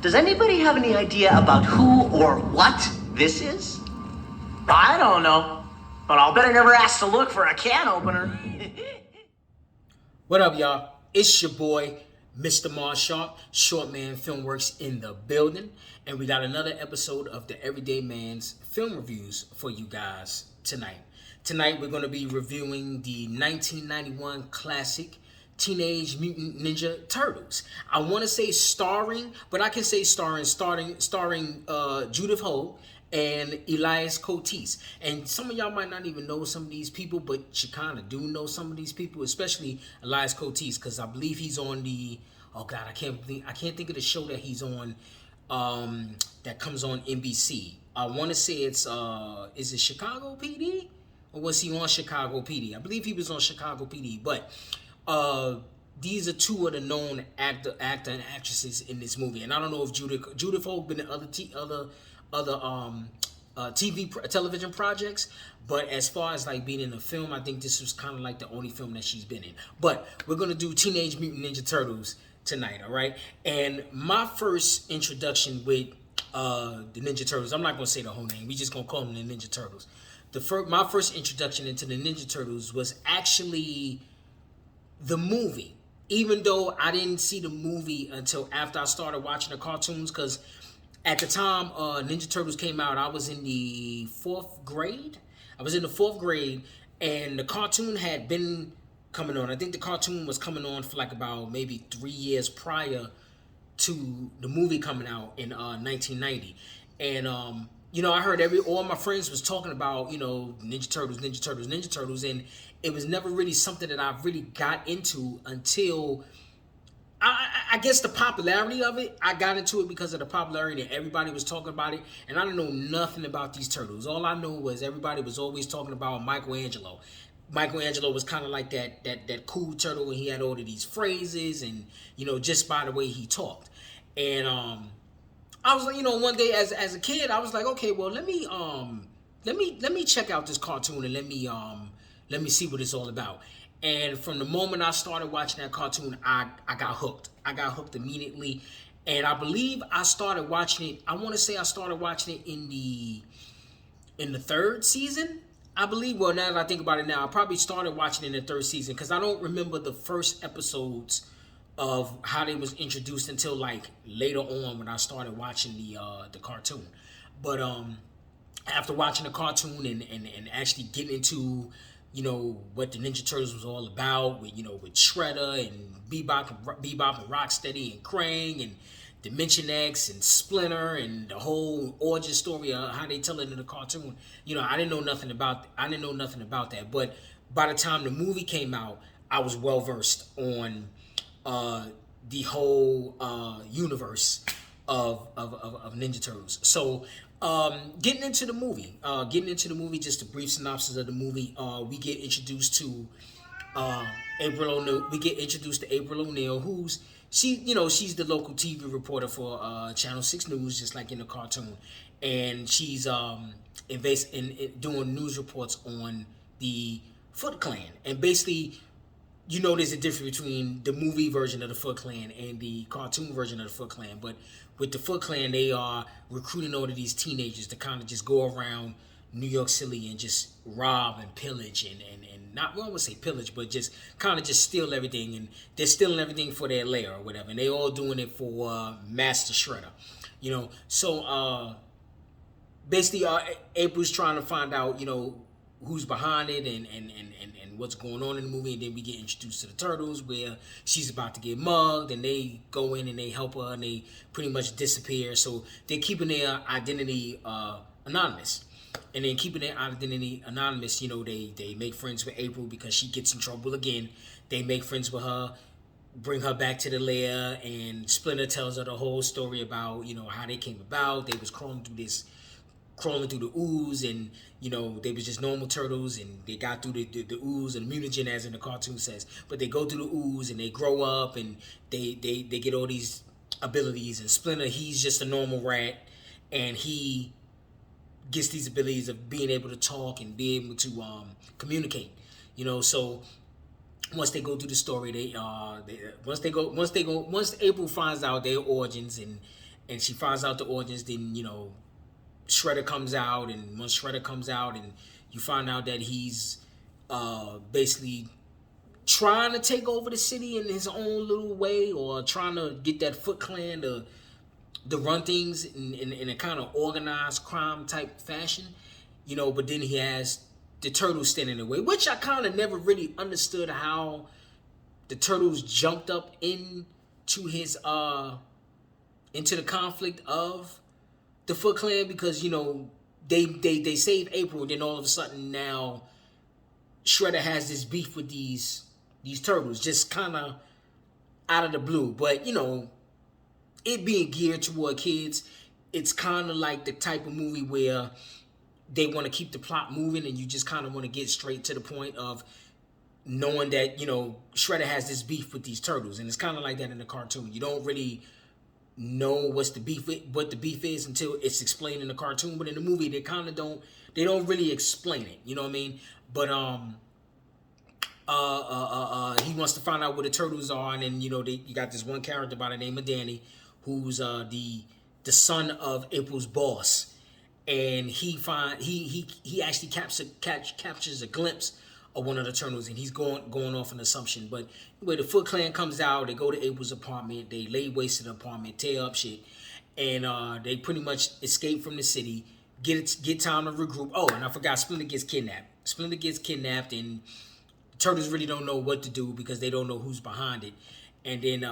Does anybody have any idea about who or what this is? I don't know, but I'll bet I never asked to look for a can opener. What up, y'all? It's your boy, Mr. Marshall, Shortman Filmworks in the building, and we got another episode of the Everyday Man's Film Reviews for you guys tonight. Tonight, we're going to be reviewing the 1991 classic Teenage Mutant Ninja Turtles. I want to say starring, but I can say starring Judith Hogue and Elias Cotis. And some of y'all might not even know some of these people, but you kind of do know some of these people, especially Elias Cotis, because I believe he's on the, oh God, I can't think of the show that he's on, that comes on NBC. I want to say it's, is it Chicago PD? Or was he on Chicago PD? I believe he was on Chicago PD, but these are two of the known actor and actresses in this movie. And I don't know if Judith Hogue been in other television projects, but as far as like being in a film, I think this was kind of like the only film that she's been in. But we're gonna do Teenage Mutant Ninja Turtles tonight, all right? And my first introduction with the Ninja Turtles, I'm not gonna say the whole name, we just gonna call them the Ninja Turtles. My first introduction into the Ninja Turtles was actually the movie, even though I didn't see the movie until after I started watching the cartoons, because at the time Ninja Turtles came out, I was in the fourth grade. And the cartoon had been coming on. I think the cartoon was coming on for like about maybe 3 years prior to the movie coming out in 1990. And you know, I heard all my friends was talking about, you know, Ninja Turtles, and it was never really something that I really got into until I guess the popularity of it. I got into it because of the popularity that everybody was talking about it, and I didn't know nothing about these turtles. All I knew was everybody was always talking about Michelangelo. Michelangelo was kind of like that cool turtle, and he had all of these phrases, and you know, just by the way he talked. And I was like, you know, one day as a kid, I was like, okay, well, let me check out this cartoon and let me see what it's all about. And from the moment I started watching that cartoon, I got hooked. I got hooked immediately. And I believe I started watching it, I want to say I started watching it in the third season, I believe. Well, now that I think about it now, I probably started watching it in the third season because I don't remember the first episodes of how they was introduced until like later on when I started watching the cartoon. But after watching the cartoon and actually getting into, you know, what the Ninja Turtles was all about, with, you know, with Shredder and Bebop and Rocksteady and Krang and Dimension X and Splinter and the whole origin story of how they tell it in the cartoon, you know, I didn't know nothing about that. But by the time the movie came out, I was well versed on the whole universe of Ninja Turtles. So getting into the movie, just a brief synopsis of the movie. We get introduced to April O'Neil. Who's she's the local TV reporter for Channel 6 News, just like in the cartoon, and she's doing news reports on the Foot Clan. And basically, you know, there's a difference between the movie version of the Foot Clan and the cartoon version of the Foot Clan. But with the Foot Clan, they are recruiting all of these teenagers to kind of just go around New York City and just rob and pillage and not, well, I won't say pillage, but just kind of just steal everything. And they're stealing everything for their lair or whatever. And they all doing it for Master Shredder, you know. So basically, April's trying to find out, you know, who's behind it and what's going on in the movie. And then we get introduced to the Turtles, where she's about to get mugged, and they go in and they help her, and they pretty much disappear. So they're keeping their identity anonymous. And then keeping their identity anonymous, you know, they make friends with April because she gets in trouble again. They make friends with her, bring her back to the lair, and Splinter tells her the whole story about, you know, how they came about. They was crawling through the ooze, and you know, they was just normal turtles, and they got through the ooze and mutagen, as in the cartoon says. But they go through the ooze and they grow up, and they get all these abilities. And Splinter, he's just a normal rat, and he gets these abilities of being able to talk and be able to communicate, you know. So once they go through the story, once April finds out their origins and she finds out the origins. Then Shredder comes out, and once Shredder comes out, and you find out that he's basically trying to take over the city in his own little way, or trying to get that Foot Clan to run things in a kind of organized crime type fashion, but then he has the Turtles standing in the way, which I kind of never really understood how the Turtles jumped up into his into the conflict of the Foot Clan, because they save April, then all of a sudden now Shredder has this beef with these Turtles, just kind of out of the blue. But it being geared toward kids, it's kind of like the type of movie where they want to keep the plot moving, and you just kind of want to get straight to the point of knowing that Shredder has this beef with these Turtles, and it's kind of like that in the cartoon. You don't really know what the beef is until it's explained in the cartoon, but in the movie they don't really explain it. You know what I mean? But he wants to find out where the Turtles are, and then you got this one character by the name of Danny, who's the son of April's boss, and he actually captures a glimpse of one of the Turtles, and he's going off an assumption. But anyway, the Foot Clan comes out, they go to April's apartment, they lay waste to the apartment, tear up shit, and they pretty much escape from the city, get time to regroup. Oh, and I forgot, Splinter gets kidnapped, and the Turtles really don't know what to do because they don't know who's behind it. And then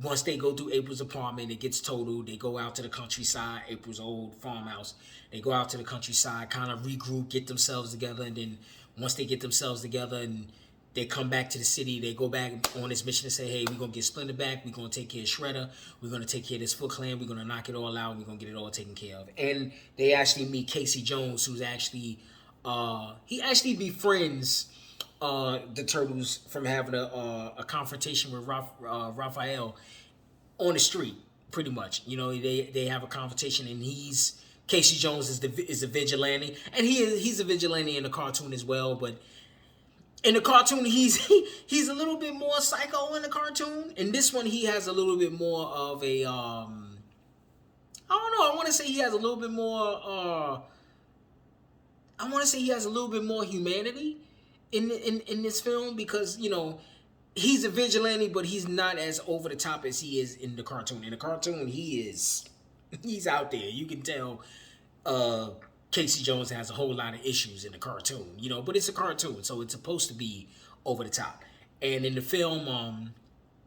once they go through April's apartment, it gets totaled. They go out to the countryside, April's old farmhouse. They go out to the countryside, kind of regroup, get themselves together, and then once they get themselves together and they come back to the city, they go back on this mission to say, hey, we're going to get Splinter back, we're going to take care of Shredder, we're going to take care of this Foot Clan, we're going to knock it all out, we're going to get it all taken care of. And they actually meet Casey Jones, who's actually, he actually befriends the Turtles from having a confrontation with Raphael on the street, pretty much. They have a confrontation, and Casey Jones is a vigilante, and he's a vigilante in the cartoon as well. But in the cartoon, he's a little bit more psycho in the cartoon. In this one, he has a little bit more of a I don't know. I want to say he has a little bit more. I want to say he has a little bit more humanity in this film, because he's a vigilante, but he's not as over the top as he is in the cartoon. In the cartoon, he's out there. You can tell Casey Jones has a whole lot of issues in the cartoon, but it's a cartoon, so it's supposed to be over the top. And in the film,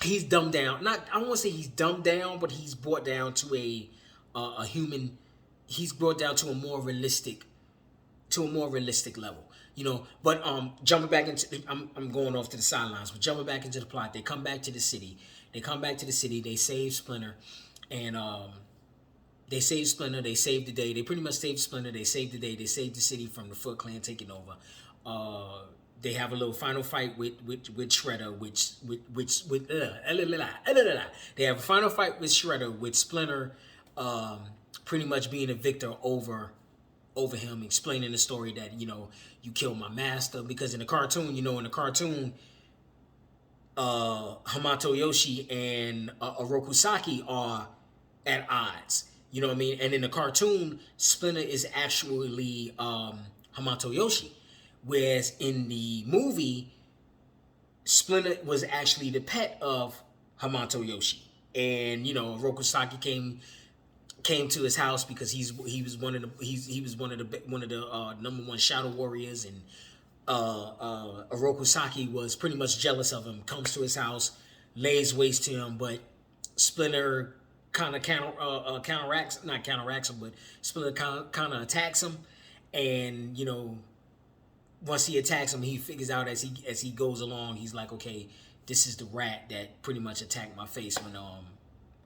he's dumbed down. I don't want to say he's dumbed down, but he's brought down to a human. He's brought down to a more realistic level. But jumping back into, I'm going off to the sidelines, but jumping back into the plot, they come back to the city. They save Splinter, and they save Splinter. They save the day. They pretty much save Splinter. They save the day. They save the city from the Foot Clan taking over. They have a little final fight with Shredder, they have a final fight with Shredder, with Splinter pretty much being a victor over him, explaining the story that you killed my master. Because in the cartoon, Hamato Yoshi and Oroku Saki are at odds. You know what I mean? And in the cartoon, Splinter is actually Hamato Yoshi, whereas in the movie, Splinter was actually the pet of Hamato Yoshi. And Oroku Saki came to his house because he was one of the number one Shadow Warriors, and Oroku Saki was pretty much jealous of him. Comes to his house, lays waste to him, but Splinter kind of counteracts him, but Splinter kind of attacks him, and once he attacks him, he figures out as he goes along, he's like, okay, this is the rat that pretty much attacked my face when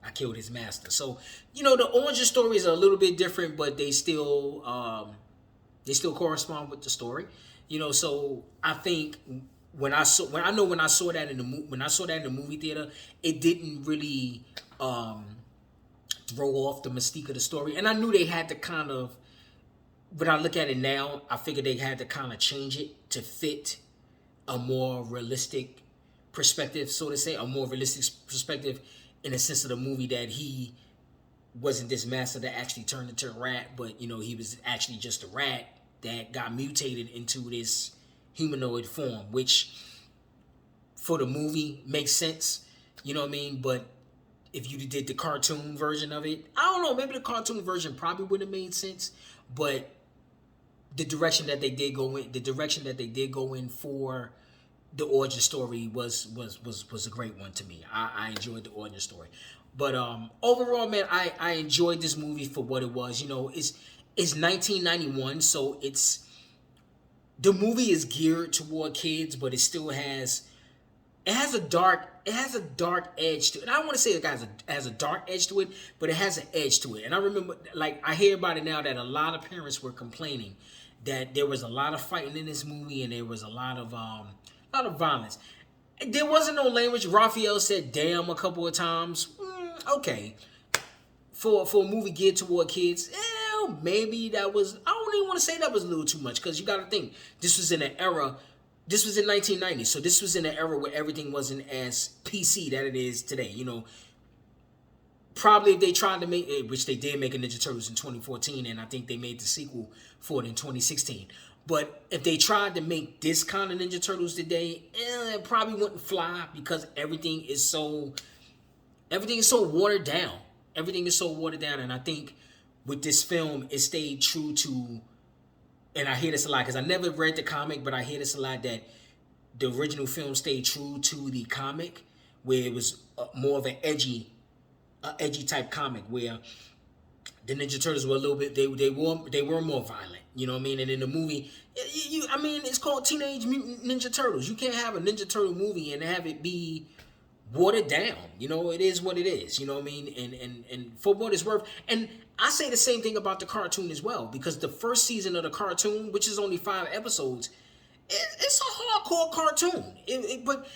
I killed his master. So, the origin stories are a little bit different, but they still correspond with the story. So I think when I saw that in the movie theater, it didn't really throw off the mystique of the story. And I knew they had to kind of, when I look at it now, I figured they had to kind of change it to fit a more realistic perspective, so to say, a more realistic perspective, in the sense of the movie, that he wasn't this master that actually turned into a rat, but he was actually just a rat that got mutated into this humanoid form, which for the movie makes sense, you know what I mean? But if you did the cartoon version of it, I don't know, maybe the cartoon version probably would have made sense, but the direction that they did go in for the origin story was a great one to me. I enjoyed the origin story. But overall, man, I enjoyed this movie for what it was. It's 1991, so the movie is geared toward kids, but it still has a dark edge to it. And I don't want to say it has a dark edge to it, but it has an edge to it. And I remember, like, I hear about it now that a lot of parents were complaining that there was a lot of fighting in this movie and there was a lot of violence. There wasn't no language. Raphael said "damn" a couple of times. Okay, for a movie geared toward kids, maybe that was. I don't even want to say that was a little too much, because you got to think this was in an era. This was in 1990, so this was in an era where everything wasn't as PC that it is today. Probably if they tried to make it, which they did make a Ninja Turtles in 2014, and I think they made the sequel for it in 2016. But if they tried to make this kind of Ninja Turtles today, it probably wouldn't fly, because everything is so watered down. Everything is so watered down, and I think with this film, it stayed true to. And I hear this a lot because I never read the comic, but I hear this a lot, that the original film stayed true to the comic, where it was more of an edgy type comic, where the Ninja Turtles were a little bit, they were more violent, you know what I mean? And in the movie, it's called Teenage Mutant Ninja Turtles. You can't have a Ninja Turtle movie and have it be watered down. It is what it is, you know what I mean? And for what it's worth, and I say the same thing about the cartoon as well, because the first season of the cartoon, which is only 5 episodes, it's a hardcore cartoon. But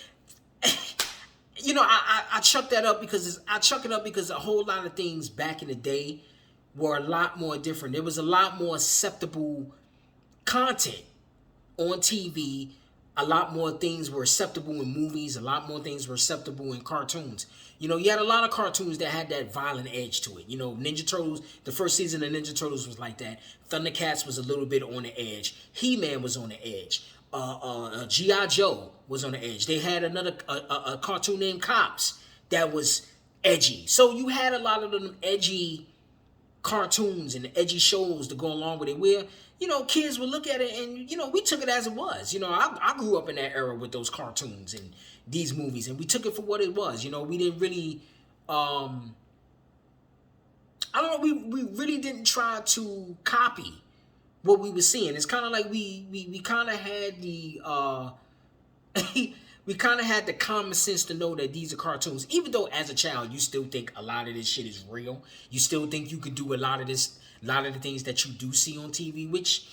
I chuck that up because a whole lot of things back in the day were a lot more different. There was a lot more acceptable content on TV. A lot more things were acceptable in movies. A lot more things were acceptable in cartoons. You had a lot of cartoons that had that violent edge to it. Ninja Turtles, the first season of Ninja Turtles was like that. Thundercats was a little bit on the edge. He-Man was on the edge. G.I. Joe was on the edge. They had a cartoon named Cops that was edgy. So you had a lot of them edgy cartoons and edgy shows to go along with it, where kids would look at it and we took it as it was. I grew up in that era with those cartoons and these movies, and we took it for what it was. We didn't really we really didn't try to copy what we were seeing. It's kind of like we kind of had the we kind of had the common sense to know that these are cartoons, even though as a child you still think a lot of this shit is real. You still think you could do a lot of the things that you do see on TV, which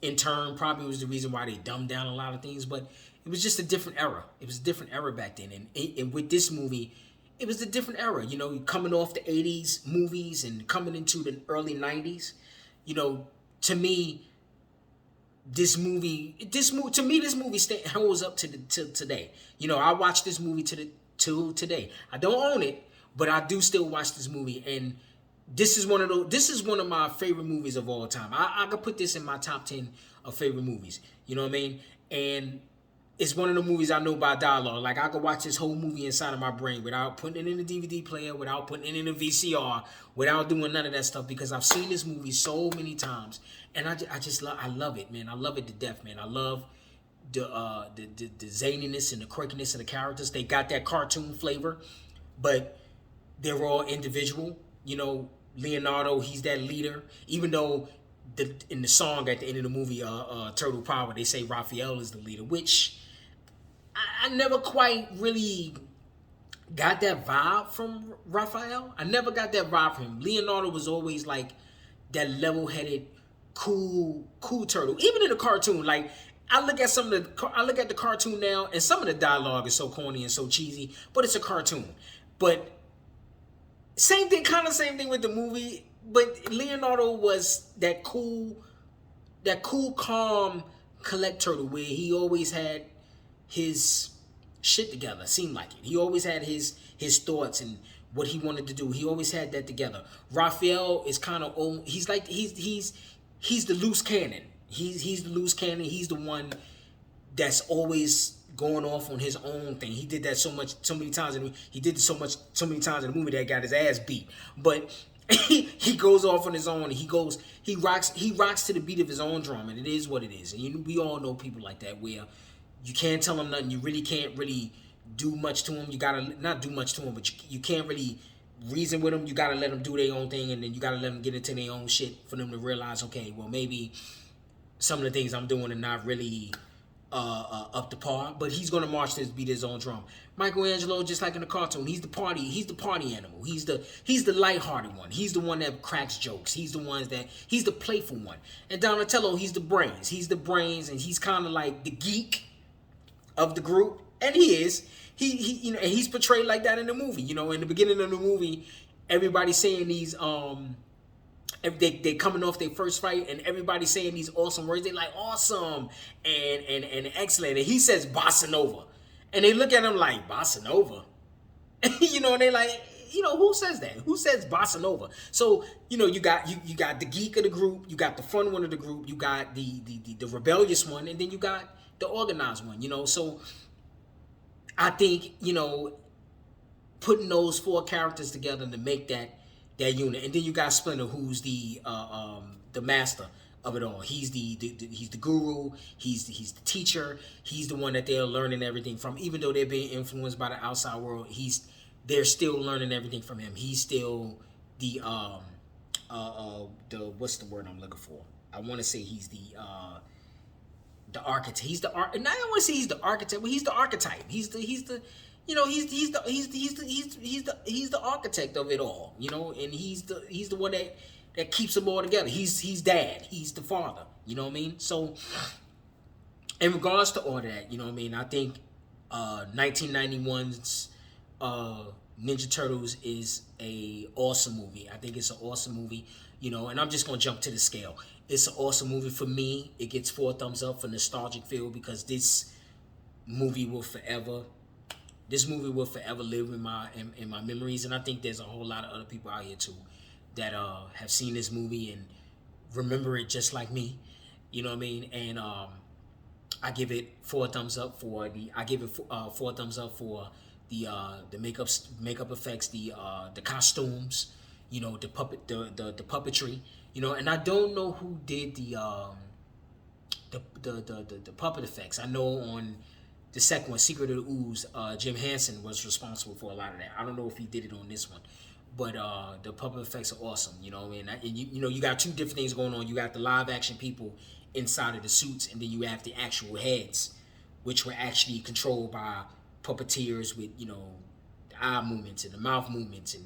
in turn probably was the reason why they dumbed down a lot of things. But it was just a different era. It was a different era back then, and with this movie, it was a different era. Coming off the 80s movies and coming into the early 90s. To me, this movie holds up to today. I watch this movie to today. I don't own it, but I do still watch this movie, and this is one of my favorite movies of all time. I could put this in my top 10 of favorite movies. You know what I mean? And it's one of the movies I know by dialogue. Like, I could watch this whole movie inside of my brain without putting it in a DVD player, without putting it in a VCR, without doing none of that stuff, because I've seen this movie so many times, and I love it, man. I love it to death, man. I love the zaniness and the quirkiness of the characters. They got that cartoon flavor, but they're all individual. Leonardo, he's that leader, even though in the song at the end of the movie, Turtle Power, they say Raphael is the leader, which I never quite really got that vibe from Raphael. I never got that vibe from him. Leonardo was always like that level-headed, cool turtle. Even in the cartoon, like, I look at the cartoon now, and some of the dialogue is so corny and so cheesy, but it's a cartoon. But same thing with the movie. But Leonardo was that cool, calm, collect turtle, where he always had his shit together. Seemed like it. He always had his thoughts and what he wanted to do. He always had that together. Raphael is kind of old. He's like he's the loose cannon. He's the loose cannon. He's the one that's always going off on his own thing. He did that so many times, and he did it so many times in the movie that got his ass beat. But he goes off on his own. He rocks to the beat of his own drum, and it is what it is. And we all know people like that where you can't tell them nothing. You really can't really do much to them. You gotta not do much to them, but you can't really reason with them. You gotta let them do their own thing, and then you gotta let them get into their own shit for them to realize, okay, well maybe some of the things I'm doing are not really up to par, but he's gonna march to beat his own drum. Michelangelo, just like in the cartoon, he's the party animal. He's the lighthearted one. He's the one that cracks jokes. He's the playful one. And Donatello, he's the brains, and he's kind of like the geek of the group, and he is. He and he's portrayed like that in the movie. In the beginning of the movie, everybody's saying these they coming off their first fight, and everybody's saying these awesome words. They like awesome and excellent, and he says bossa nova, and they look at him like bossa nova, and they like, who says that? Who says bossa nova? So you got the geek of the group, you got the fun one of the group, you got the rebellious one, and then you got the organized one. So I think putting those four characters together to make that unit, and then you got Splinter, who's the master of it all. He's the guru. He's the teacher. He's the one that they're learning everything from. Even though they're being influenced by the outside world, they're still learning everything from him. He's still the what's the word I'm looking for? I want to say he's the architect. He's the art. And I don't want to say he's the architect, but he's the archetype. He's the architect of it all, and he's the one that keeps them all together. He's dad. He's the father. You know what I mean? So, in regards to all that, I think 1991's Ninja Turtles is a awesome movie. I think it's an awesome movie. And I'm just gonna jump to the scale. It's an awesome movie for me. It gets 4 thumbs up for nostalgic feel, because this movie will forever live in my memories, and I think there's a whole lot of other people out here too that have seen this movie and remember it just like me. You know what I mean? And I give it 4 thumbs up for the. I give it 4 thumbs up for the makeup effects, the costumes, the puppetry, And I don't know who did the puppet effects. I know on the second one, Secret of the Ooze, Jim Henson was responsible for a lot of that. I don't know if he did it on this one, but the puppet effects are awesome. And you got 2 different things going on. You got the live action people inside of the suits, and then you have the actual heads, which were actually controlled by puppeteers with the eye movements and the mouth movements and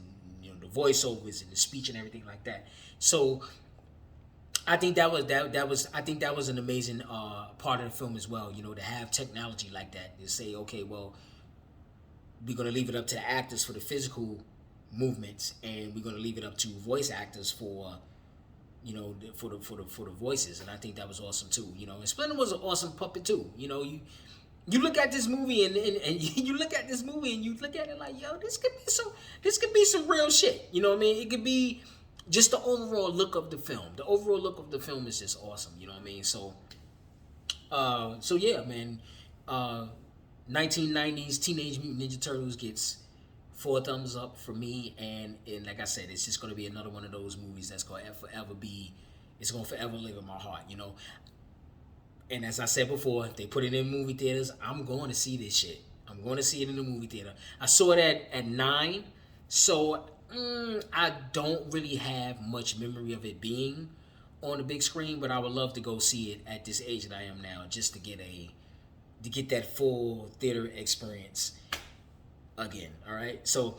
the voiceovers and the speech and everything like that. So I think that was an amazing part of the film as well. To have technology like that, to say, okay, well, we're gonna leave it up to the actors for the physical movements, and we're gonna leave it up to voice actors for for the voices. And I think that was awesome too. And Splinter was an awesome puppet too. You look at this movie and you look at this movie and you look at it like, yo, this could be some real shit. You know what I mean? It could be just the overall look of the film. The overall look of the film is just awesome. You know what I mean? So yeah, man. 1990s Teenage Mutant Ninja Turtles gets 4 thumbs up for me, and like I said, it's just gonna be another one of those movies that's gonna forever live in my heart. And as I said before, if they put it in movie theaters, I'm going to see this shit. I'm going to see it in the movie theater. I saw it at 9, so I don't really have much memory of it being on the big screen, but I would love to go see it at this age that I am now, just to get that full theater experience again. All right, so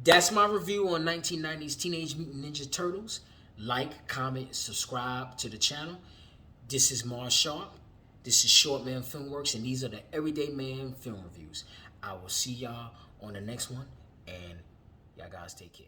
that's my review on 1990s Teenage Mutant Ninja Turtles. Like, comment, subscribe to the channel. This is Mars Sharp. This is Short Man Filmworks, and these are the Everyday Man Film Reviews. I will see y'all on the next one, and y'all guys take care.